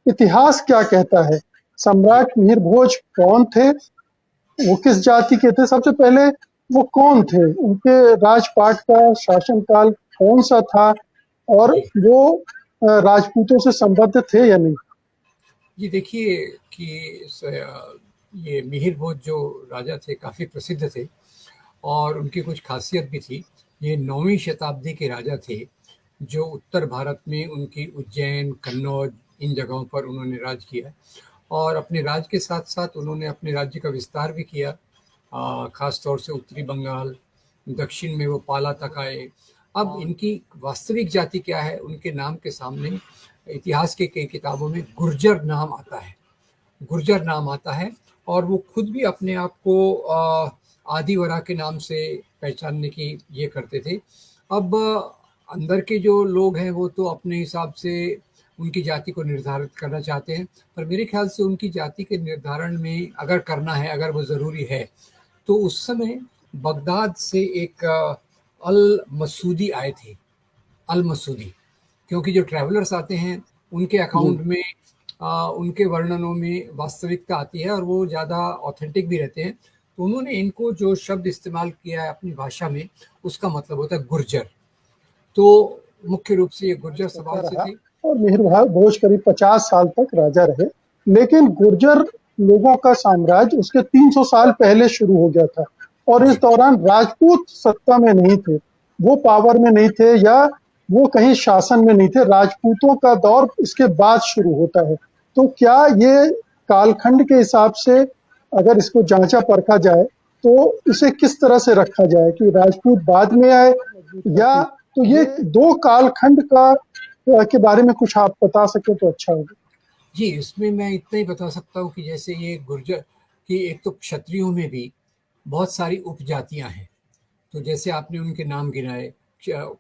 इतिहास क्या कहता है? सम्राट मिहिर भोज कौन थे? वो किस जाति के थे? सबसे पहले वो कौन थे? उनके राजपाट का शासनकाल कौन सा था? और जी वो राजपूतों से संबद्ध थे या नहीं? जी, देखिए कि ये मिहिर भोज जो राजा थे काफ़ी प्रसिद्ध थे और उनकी कुछ खासियत भी थी। ये 9वीं शताब्दी के राजा थे जो उत्तर भारत में उनकी उज्जैन, कन्नौज इन जगहों पर उन्होंने राज किया और अपने राज के साथ-साथ उन्होंने अपने राज्य का विस्तार भी किया। ख़ास तौर से उत्तरी बंगाल, दक्षिण में वो पाला तक आए। अब इनकी वास्तविक जाति क्या है, उनके नाम के सामने इतिहास के कई किताबों में गुर्जर नाम आता है। गुर्जर नाम आता है और वो खुद भी अपने आप को आदिवरा के नाम से पहचानने की ये करते थे। अब अंदर के जो लोग हैं वो तो अपने हिसाब से उनकी जाति को निर्धारित करना चाहते हैं, पर मेरे ख्याल से उनकी जाति के निर्धारण में अगर करना है, अगर वो ज़रूरी है, तो उस समय बगदाद से एक अल मसूदी आए थे, अल मसूदी। क्योंकि जो ट्रैवलर्स आते हैं उनके जी। अकाउंट में उनके वर्णनों में वास्तविकता आती है और वो ज़्यादा ऑथेंटिक भी रहते हैं। तो उन्होंने इनको जो शब्द इस्तेमाल किया है अपनी भाषा में, उसका मतलब होता है गुर्जर। तो मुख्य रूप से ये गुर्जर होता समाज से रहा थे। और मिहिर भोज करीब 50 साल तक राजा रहे। लेकिन गुर्जर लोगों का साम्राज्य उसके 300 साल पहले शुरू हो गया था और इस जी, दौरान राजपूत सत्ता में नहीं थे, वो पावर में नहीं थे या वो कहीं शासन में नहीं थे। राजपूतों का दौर इसके बाद शुरू होता है। तो क्या ये कालखंड के हिसाब से अगर इसको जांचा परखा जाए तो इसे किस तरह से रखा जाए कि राजपूत बाद में आए या तो ये दो कालखंड का के बारे में कुछ आप बता सके तो अच्छा होगा। जी, इसमें मैं इतना ही बता सकता हूँ कि जैसे ये गुर्जर कि एक तो क्षत्रियों में भी बहुत सारी उपजातियाँ हैं। तो जैसे आपने उनके नाम गिनाए,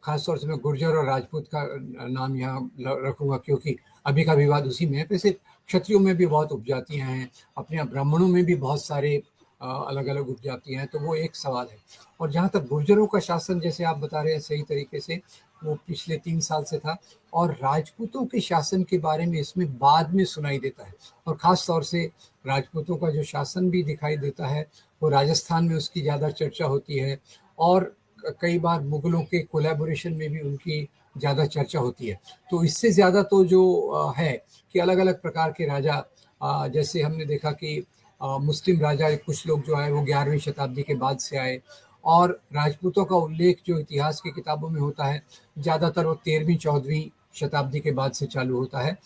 खास तौर से मैं गुर्जर और राजपूत का नाम यहाँ रखूंगा क्योंकि अभी का विवाद उसी में है। वैसे क्षत्रियों में भी बहुत उपजातियाँ हैं, अपने यहाँ ब्राह्मणों में भी बहुत सारे अलग अलग उपजातियाँ हैं, तो वो एक सवाल है। और जहाँ तक गुर्जरों का शासन, जैसे आप बता रहे हैं सही तरीके से, वो पिछले 3 साल से था। और राजपूतों के शासन के बारे में इसमें बाद में सुनाई देता है और ख़ास तौर से राजपूतों का जो शासन भी दिखाई देता है, वो राजस्थान में उसकी ज़्यादा चर्चा होती है और कई बार मुगलों के कोलैबोरेशन में भी उनकी ज़्यादा चर्चा होती है। तो इससे ज़्यादा तो जो है कि अलग-अलग प्रकार के राजा, जैसे हमने देखा कि मुस्लिम राजा कुछ लोग जो आए वो 11वीं शताब्दी के बाद से आए और राजपूतों का उल्लेख जो इतिहास की किताबों में होता है, ज़्यादातर वो 13वीं 14वीं शताब्दी के बाद से चालू होता है।